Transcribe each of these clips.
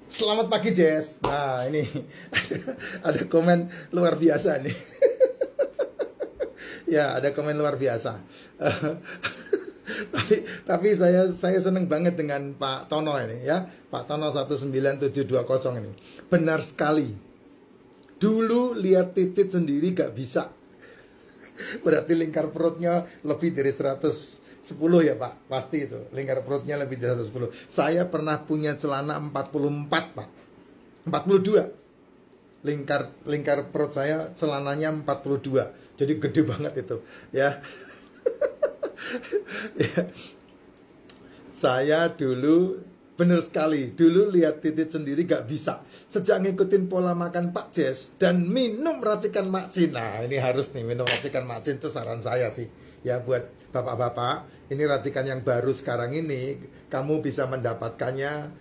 Selamat pagi Jess. Nah ini ada komen luar biasa nih. Ya ada komen luar biasa. Tapi saya seneng banget dengan Pak Tono ini ya. Pak Tono 19720 ini. Benar sekali. Dulu lihat titit sendiri gak bisa. Berarti lingkar perutnya lebih dari 110 ya Pak. Pasti itu. Lingkar perutnya lebih dari 110. Saya pernah punya celana 44 Pak. 42. Lingkar perut saya celananya 42. Jadi gede banget itu, ya. Ya. Saya dulu bener sekali, dulu lihat titit sendiri gak bisa. Sejak ngikutin pola makan Pak Jess dan minum racikan Mak Cin. Nah, ini harus nih minum racikan Mak Cin, itu saran saya sih. Ya buat bapak-bapak, ini racikan yang baru sekarang ini, kamu bisa mendapatkannya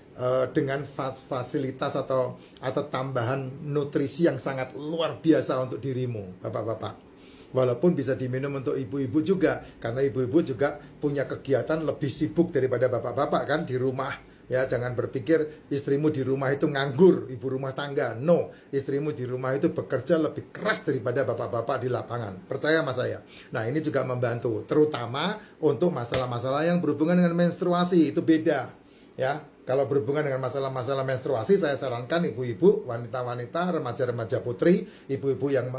dengan fasilitas atau tambahan nutrisi yang sangat luar biasa untuk dirimu, bapak-bapak. Walaupun bisa diminum untuk ibu-ibu juga, karena ibu-ibu juga punya kegiatan lebih sibuk daripada bapak-bapak kan di rumah. Ya, jangan berpikir istrimu di rumah itu nganggur, ibu rumah tangga. No, istrimu di rumah itu bekerja lebih keras daripada bapak-bapak di lapangan. Percaya sama saya. Nah, ini juga membantu, terutama untuk masalah-masalah yang berhubungan dengan menstruasi, itu beda. Ya, kalau berhubungan dengan masalah-masalah menstruasi, saya sarankan ibu-ibu, wanita-wanita, remaja-remaja putri, ibu-ibu yang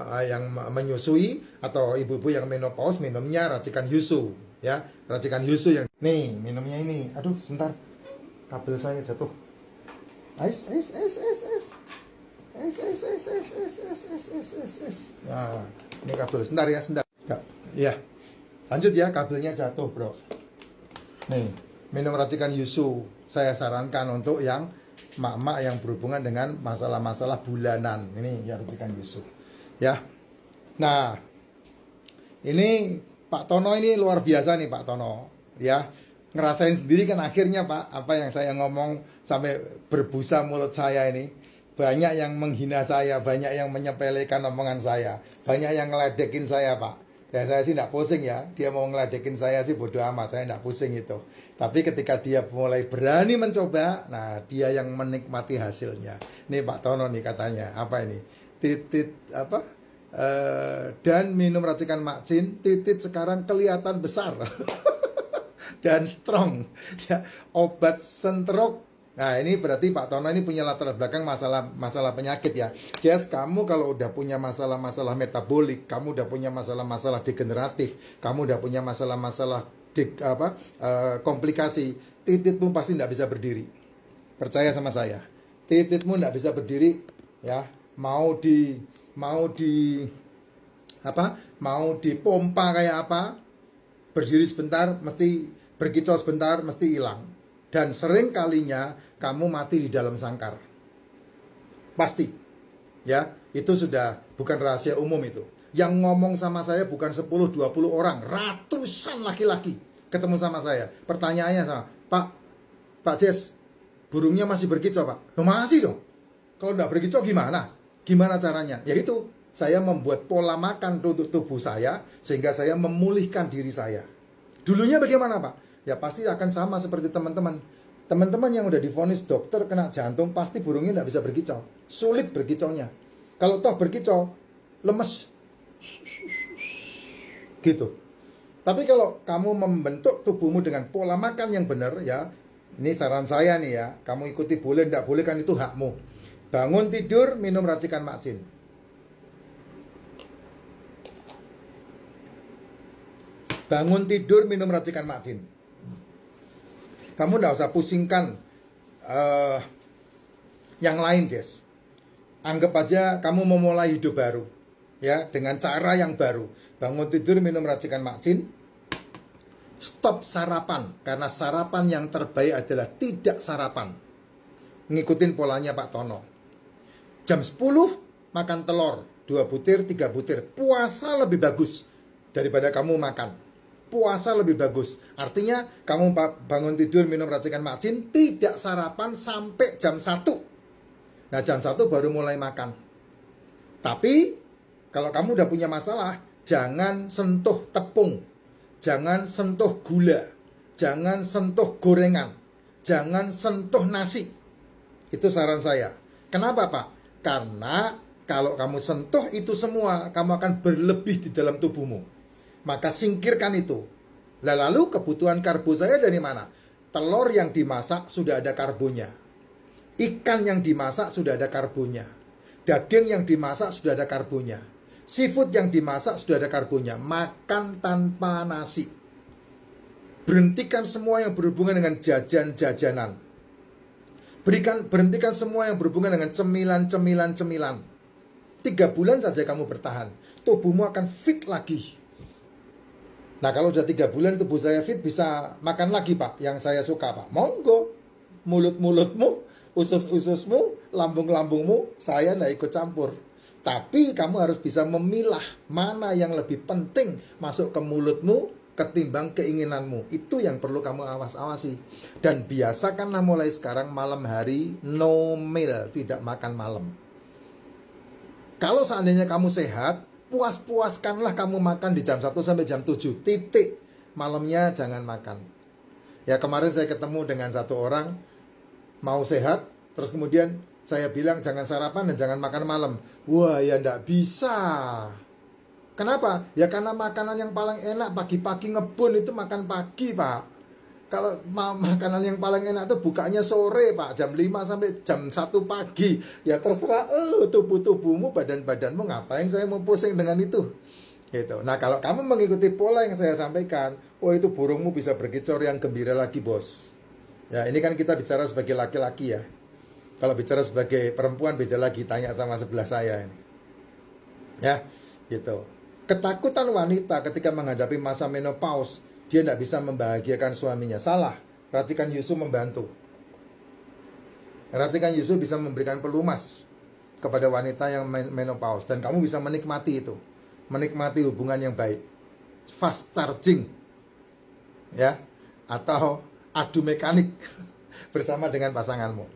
menyusui atau ibu-ibu yang menopause, minumnya racikan yusu, ya, racikan yusu yang nih minumnya ini. Aduh, sebentar, kabel saya jatuh. Nah, ini kabel. Sebentar ya, sebentar. Ya, lanjut ya, kabelnya jatuh, bro. Nih, minum racikan yusu. Saya sarankan untuk yang mak-mak yang berhubungan dengan masalah-masalah bulanan. Ini ya racikan yusu. Ya. Nah, ini Pak Tono ini luar biasa nih Pak Tono. Ya, ngerasain sendiri kan akhirnya Pak, apa yang saya ngomong sampai berbusa mulut saya ini. Banyak yang menghina saya, banyak yang menyepelekan omongan saya, banyak yang ngeledekin saya Pak. Ya saya sih tidak pusing ya, dia mau ngeledekin saya sih bodo amat, saya tidak pusing itu. Tapi ketika dia mulai berani mencoba, nah dia yang menikmati hasilnya. Nih Pak Tono nih katanya, apa ini? Titit apa? Dan minum racikan Mak Cin, titit sekarang kelihatan besar dan strong. Ya, obat sentrok. Nah ini berarti Pak Tono ini punya latar belakang masalah penyakit ya. Jess, kamu kalau udah punya masalah-masalah metabolik, kamu udah punya masalah-masalah degeneratif, kamu udah punya masalah-masalah komplikasi, tititmu pasti tidak bisa berdiri. Percaya sama saya, tititmu tidak bisa berdiri ya. Mau dipompa kayak apa, berdiri sebentar mesti, berkicau sebentar mesti hilang. Dan sering kalinya kamu mati di dalam sangkar. Pasti. Ya, itu sudah bukan rahasia umum itu. Yang ngomong sama saya bukan 10-20 orang, ratusan laki-laki ketemu sama saya. Pertanyaannya sama, Pak Jess, burungnya masih berkicau Pak? Loh, masih dong. Kalau nggak berkicau gimana? Gimana caranya? Yaitu saya membuat pola makan untuk tubuh saya sehingga saya memulihkan diri saya. Dulunya bagaimana Pak? Ya pasti akan sama seperti teman-teman. Teman-teman yang udah divonis dokter kena jantung, pasti burungnya nggak bisa berkicau. Sulit berkicaunya. Kalau toh berkicau, lemes. Gitu. Tapi kalau kamu membentuk tubuhmu dengan pola makan yang benar ya, ini saran saya nih ya, kamu ikuti boleh, nggak boleh kan itu hakmu. Bangun tidur, minum racikan Mak Cin. Bangun tidur, minum racikan Mak Cin. Kamu nggak usah pusingkan yang lain, Jess. Anggap aja kamu memulai hidup baru, ya, dengan cara yang baru. Bangun tidur, minum racikan Mak Cin. Stop sarapan, karena sarapan yang terbaik adalah tidak sarapan. Ngikutin polanya Pak Tono. Jam 10 makan telur, 2 butir, 3 butir. Puasa lebih bagus daripada kamu makan. Puasa lebih bagus. Artinya kamu bangun tidur minum racikan Mak Cin, tidak sarapan sampai jam 1. Nah jam 1 baru mulai makan. Tapi kalau kamu udah punya masalah, jangan sentuh tepung, jangan sentuh gula, jangan sentuh gorengan, jangan sentuh nasi. Itu saran saya. Kenapa, Pak? Karena kalau kamu sentuh itu semua, kamu akan berlebih di dalam tubuhmu. Maka singkirkan itu. Lalu kebutuhan karbo saya dari mana? Telur yang dimasak sudah ada karbonnya. Ikan yang dimasak sudah ada karbonnya. Daging yang dimasak sudah ada karbonnya. Seafood yang dimasak sudah ada karbonnya. Makan tanpa nasi. Berhentikan semua yang berhubungan dengan jajan-jajanan. Berhentikan semua yang berhubungan dengan cemilan-cemilan. 3 bulan saja kamu bertahan. Tubuhmu akan fit lagi. Nah, kalau sudah 3 bulan tubuh saya fit, bisa makan lagi, Pak. Yang saya suka, Pak. Monggo. Mulut-mulutmu, usus-ususmu, lambung-lambungmu, saya tidak ikut campur. Tapi kamu harus bisa memilah mana yang lebih penting masuk ke mulutmu ketimbang keinginanmu. Itu yang perlu kamu awas-awasi. Dan biasakanlah mulai sekarang malam hari no meal, tidak makan malam. Kalau seandainya kamu sehat, puas-puaskanlah kamu makan di jam 1 sampai jam 7. Titik. Malamnya jangan makan. Ya, kemarin saya ketemu dengan satu orang mau sehat, terus kemudian saya bilang jangan sarapan dan jangan makan malam. Wah, ya enggak bisa. Kenapa? Ya karena makanan yang paling enak pagi-pagi ngebun itu makan pagi, Pak. Kalau makanan yang paling enak itu bukanya sore, Pak, jam 5 sampai jam 1 pagi. Ya terserah lu, tubuh-tubuhmu, badan-badanmu, ngapain saya mau pusing dengan itu. Gitu. Nah, kalau kamu mengikuti pola yang saya sampaikan, oh itu burungmu bisa berkicau yang gembira lagi, bos. Ya, ini kan kita bicara sebagai laki-laki ya. Kalau bicara sebagai perempuan beda lagi, tanya sama sebelah saya ini. Ya, gitu. Ketakutan wanita ketika menghadapi masa menopause, dia tidak bisa membahagiakan suaminya. Salah. Racikan Yusu membantu. Racikan Yusu bisa memberikan pelumas kepada wanita yang menopause, dan kamu bisa menikmati itu. Menikmati hubungan yang baik. Fast charging. Ya, atau adu mekanik bersama dengan pasanganmu.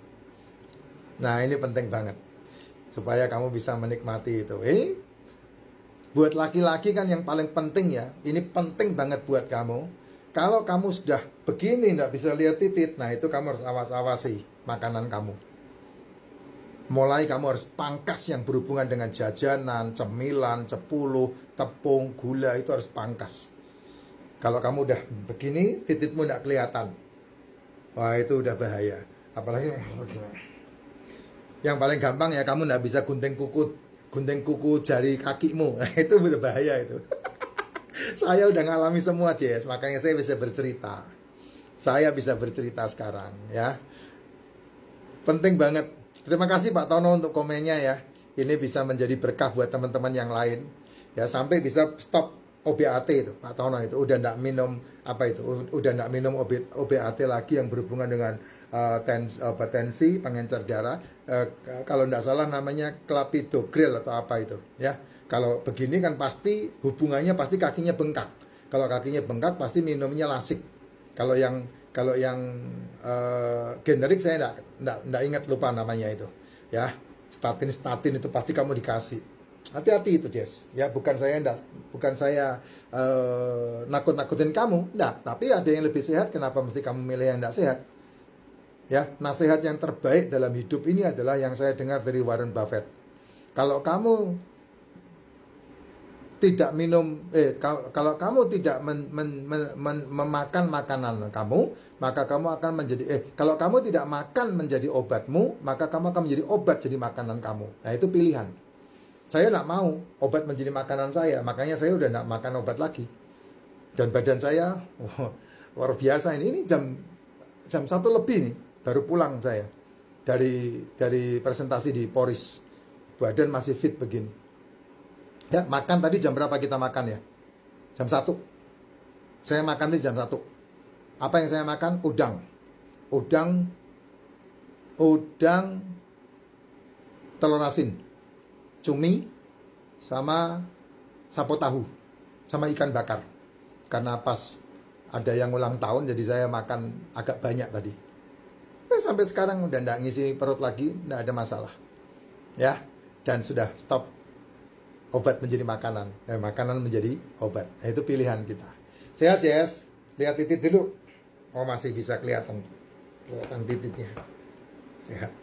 Nah, ini penting banget supaya kamu bisa menikmati itu. Buat laki-laki kan yang paling penting ya, ini penting banget buat kamu. Kalau kamu sudah begini tidak bisa lihat titik, nah itu kamu harus awas-awasi makanan kamu. Mulai kamu harus pangkas yang berhubungan dengan jajanan, cemilan, cepuluh, tepung, gula, itu harus pangkas. Kalau kamu udah begini, titikmu tidak kelihatan. Wah, itu udah bahaya. Apalagi yang paling gampang ya, kamu tidak bisa gunting kuku jari kakimu. Nah, itu udah bahaya itu. Saya udah ngalami semua, Jess. Makanya saya bisa bercerita. Saya bisa bercerita sekarang ya. Penting banget. Terima kasih Pak Tono untuk komennya ya. Ini bisa menjadi berkah buat teman-teman yang lain. Ya, sampai bisa stop OBAT itu, Pak Tono itu udah enggak minum apa itu, udah enggak minum OBAT lagi yang berhubungan dengan tensi, pengencer darah. Kalau enggak salah namanya clopidogrel atau apa itu, ya. Kalau begini kan pasti hubungannya pasti kakinya bengkak. Kalau kakinya bengkak pasti minumnya lasik. Kalau yang generik saya enggak ingat, lupa namanya itu, ya. Statin itu pasti kamu dikasih. Hati-hati itu, Jess. Ya, bukan saya nakut-nakutin kamu, enggak. Tapi ada yang lebih sehat, kenapa mesti kamu milih yang enggak sehat? Ya, nasihat yang terbaik dalam hidup ini adalah yang saya dengar dari Warren Buffett. Kalau kamu tidak minum, kalau kamu tidak memakan makanan kamu, maka kamu akan menjadi, kalau kamu tidak makan menjadi obatmu, maka kamu akan menjadi obat jadi makanan kamu. Nah, itu pilihan. Saya tidak mau obat menjadi makanan saya, makanya saya udah tidak makan obat lagi. Dan badan saya luar biasa ini jam 1 lebih nih, baru pulang saya dari presentasi di Poris. Badan masih fit begini. Ya, makan tadi jam berapa kita makan ya? Jam 1. Saya makan tadi jam 1. Apa yang saya makan? Udang telur asin, cumi, sama sapo tahu, sama ikan bakar. Karena pas ada yang ulang tahun, jadi saya makan agak banyak tadi. Sampai sekarang udah nggak ngisi perut lagi, nggak ada masalah. Ya, dan sudah stop obat menjadi makanan. Makanan menjadi obat. Nah, itu pilihan kita. Sehat, Jess. Lihat titik dulu. Oh, masih bisa kelihatan titiknya. Sehat.